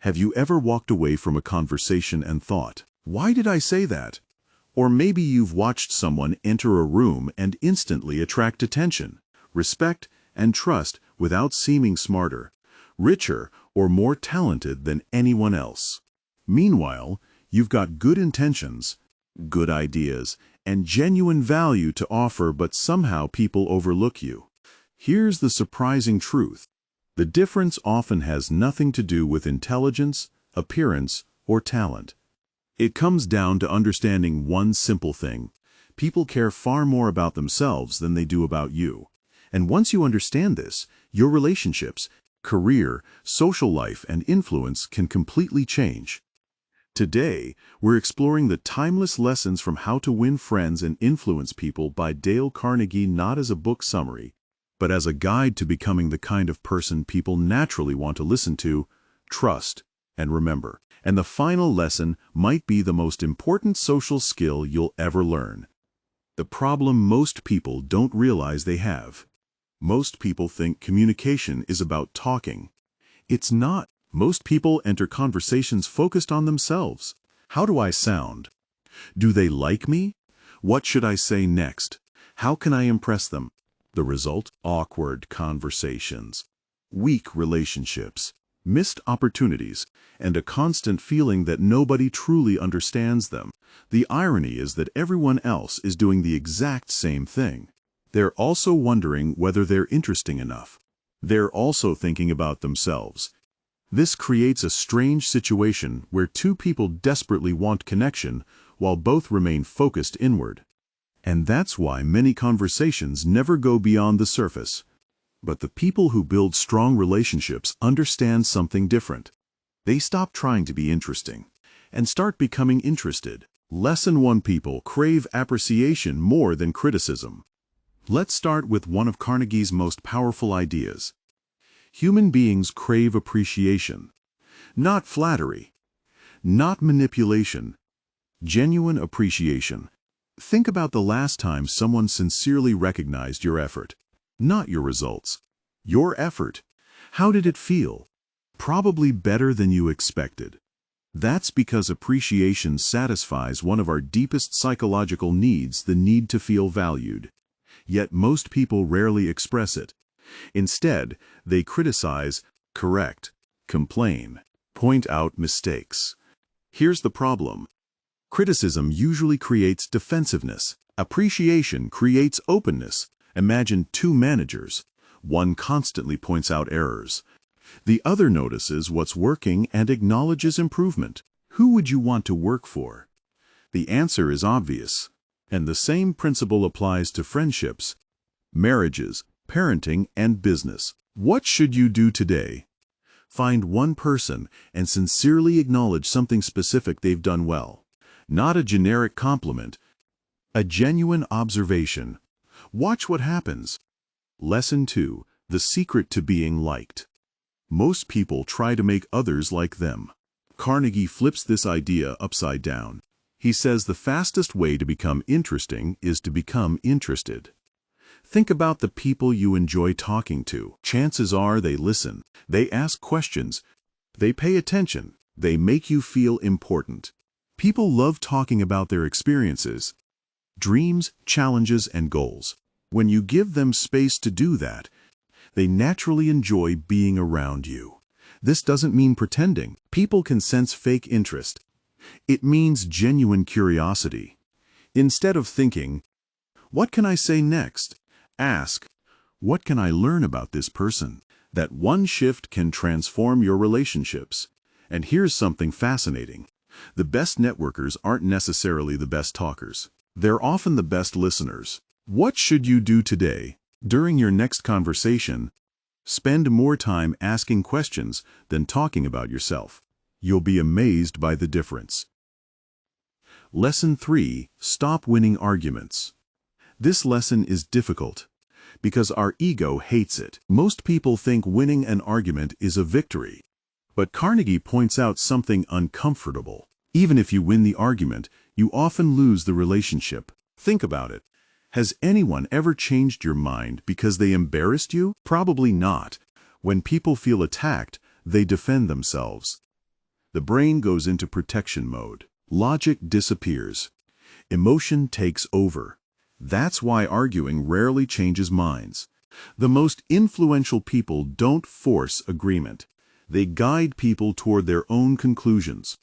Have you ever walked away from a conversation and thought, "Why did I say that?" Or maybe you've watched someone enter a room and instantly attract attention, respect, and trust without seeming smarter, richer, or more talented than anyone else. Meanwhile, you've got good intentions, good ideas, and genuine value to offer, but somehow people overlook you. Here's the surprising truth. The difference often has nothing to do with intelligence, appearance, or talent. It comes down to understanding one simple thing. People care far more about themselves than they do about you. And once you understand this, your relationships, career, social life, and influence can completely change. Today, we're exploring the timeless lessons from How to Win Friends and Influence People by Dale Carnegie, not as a book summary, but as a guide to becoming the kind of person people naturally want to listen to, trust, and remember. And the final lesson might be the most important social skill you'll ever learn. The problem most people don't realize they have. Most people think communication is about talking. It's not. Most people enter conversations focused on themselves. How do I sound? Do they like me? What should I say next? How can I impress them? The result? Awkward conversations, weak relationships, missed opportunities, and a constant feeling that nobody truly understands them. The irony is that everyone else is doing the exact same thing. They're also wondering whether they're interesting enough. They're also thinking about themselves. This creates a strange situation where two people desperately want connection while both remain focused inward. And that's why many conversations never go beyond the surface. But the people who build strong relationships understand something different. They stop trying to be interesting and start becoming interested. Lesson 1: People crave appreciation more than criticism. Let's start with one of Carnegie's most powerful ideas. Human beings crave appreciation, not flattery, not manipulation, genuine appreciation. Think about the last time someone sincerely recognized your effort, not your results. Your effort. How did it feel? Probably better than you expected. That's because appreciation satisfies one of our deepest psychological needs, the need to feel valued. Yet most people rarely express it. Instead, they criticize, correct, complain, point out mistakes. Here's the problem. Criticism usually creates defensiveness. Appreciation creates openness. Imagine two managers. One constantly points out errors. The other notices what's working and acknowledges improvement. Who would you want to work for? The answer is obvious. And the same principle applies to friendships, marriages, parenting, and business. What should you do today? Find one person and sincerely acknowledge something specific they've done well. Not a generic compliment, a genuine observation. Watch what happens. Lesson 2: The secret to being liked. Most people try to make others like them. Carnegie flips this idea upside down. He says the fastest way to become interesting is to become interested. Think about the people you enjoy talking to. Chances are they listen, they ask questions, they pay attention, they make you feel important. People love talking about their experiences, dreams, challenges, and goals. When you give them space to do that, they naturally enjoy being around you. This doesn't mean pretending. People can sense fake interest. It means genuine curiosity. Instead of thinking, "What can I say next?" ask, "What can I learn about this person?" That one shift can transform your relationships. And here's something fascinating. The best networkers aren't necessarily the best talkers. They're often the best listeners. What should you do today? During your next conversation, spend more time asking questions than talking about yourself. You'll be amazed by the difference. Lesson 3: Stop winning arguments. This lesson is difficult because our ego hates it. Most people think winning an argument is a victory. But Carnegie points out something uncomfortable. Even if you win the argument, you often lose the relationship. Think about it. Has anyone ever changed your mind because they embarrassed you? Probably not. When people feel attacked, they defend themselves. The brain goes into protection mode. Logic disappears. Emotion takes over. That's why arguing rarely changes minds. The most influential people don't force agreement. They guide people toward their own conclusions.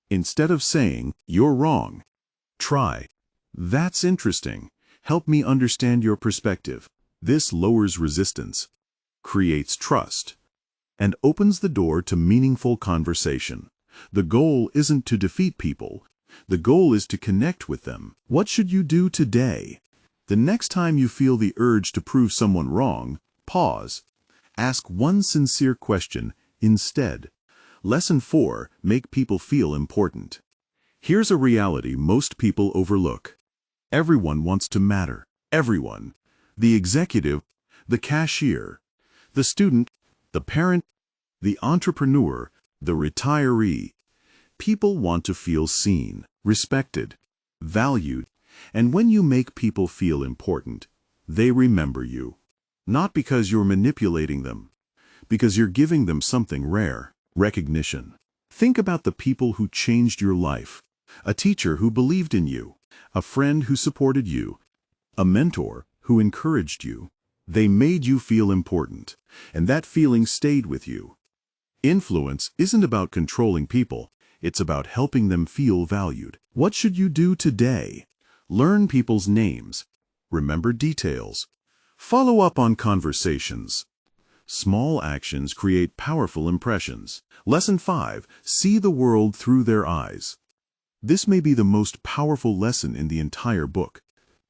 Instead of saying, "You're wrong," try, "That's interesting. Help me understand your perspective." This lowers resistance, creates trust, and opens the door to meaningful conversation. The goal isn't to defeat people. The goal is to connect with them. What should you do today? The next time you feel the urge to prove someone wrong, pause. Ask one sincere question instead. Lesson 4: Make people feel important. Here's a reality most people overlook. Everyone wants to matter. Everyone. The executive, the cashier, the student, the parent, the entrepreneur, the retiree. People want to feel seen, respected, valued, and when you make people feel important, they remember you. Not because you're manipulating them, because you're giving them something rare: recognition. Think about the people who changed your life. A teacher who believed in you, a friend who supported you, a mentor who encouraged you. They made you feel important, and that feeling stayed with you. Influence isn't about controlling people, it's about helping them feel valued. What should you do today? Learn people's names. Remember details. Follow up on conversations. Small actions create powerful impressions. Lesson 5: See the world through their eyes. This may be the most powerful lesson in the entire book.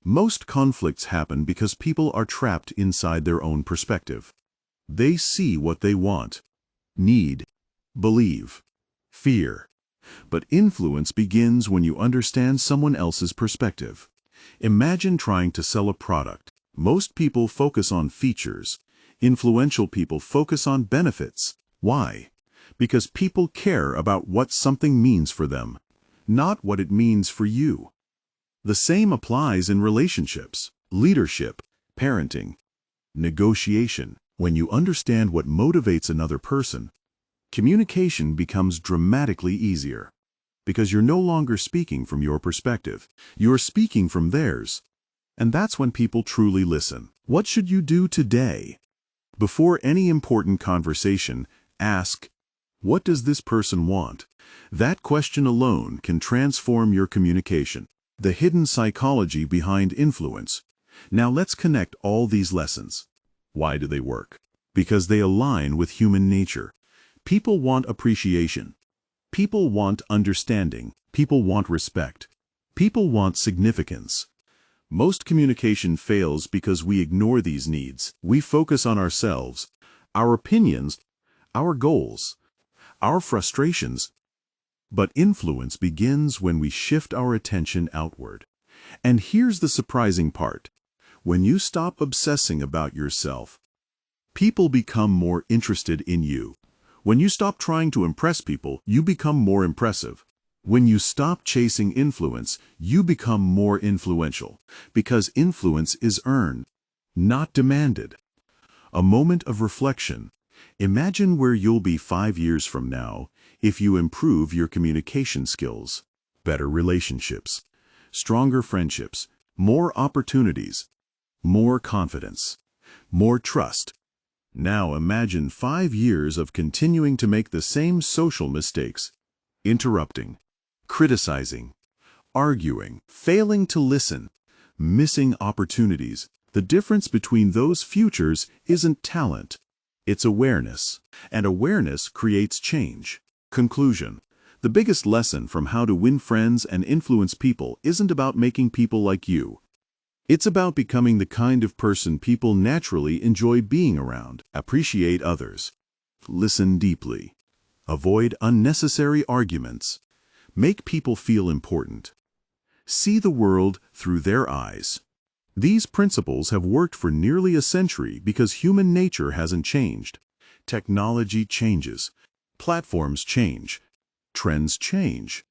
Most conflicts happen because people are trapped inside their own perspective. They see what they want, need, believe, fear. But influence begins when you understand someone else's perspective. Imagine trying to sell a product. Most people focus on features. Influential people focus on benefits. Why? Because people care about what something means for them, not what it means for you. The same applies in relationships, leadership, parenting, negotiation. When you understand what motivates another person, communication becomes dramatically easier. Because you're no longer speaking from your perspective, you're speaking from theirs. And that's when people truly listen. What should you do today? Before any important conversation, ask, "What does this person want?" That question alone can transform your communication. The hidden psychology behind influence. Now let's connect all these lessons. Why do they work? Because they align with human nature. People want appreciation. People want understanding. People want respect. People want significance. Most communication fails because we ignore these needs. We focus on ourselves, our opinions, our goals, our frustrations. But influence begins when we shift our attention outward. And here's the surprising part. When you stop obsessing about yourself, people become more interested in you. When you stop trying to impress people, you become more impressive. When you stop chasing influence, you become more influential. Because influence is earned, not demanded. A moment of reflection. Imagine where you'll be 5 years from now if you improve your communication skills. Better relationships, stronger friendships, more opportunities, more confidence, more trust. Now imagine 5 years of continuing to make the same social mistakes, interrupting, criticizing, arguing, failing to listen, missing opportunities. The difference between those futures isn't talent, it's awareness. And awareness creates change. Conclusion. The biggest lesson from how to win friends and influence people isn't about making people like you. It's about becoming the kind of person people naturally enjoy being around. Appreciate others. Listen deeply. Avoid unnecessary arguments. Make people feel important. See the world through their eyes. These principles have worked for nearly a century because human nature hasn't changed. Technology changes. Platforms change. Trends change.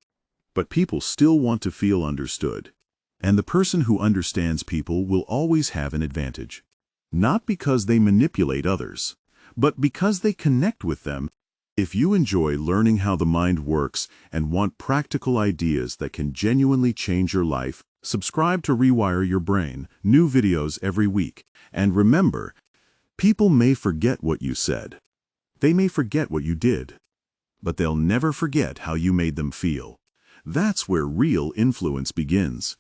But people still want to feel understood. And the person who understands people will always have an advantage. Not because they manipulate others, but because they connect with them If you enjoy learning how the mind works and want practical ideas that can genuinely change your life, subscribe to Rewire Your Brain, new videos every week. And remember, people may forget what you said. They may forget what you did. But they'll never forget how you made them feel. That's where real influence begins.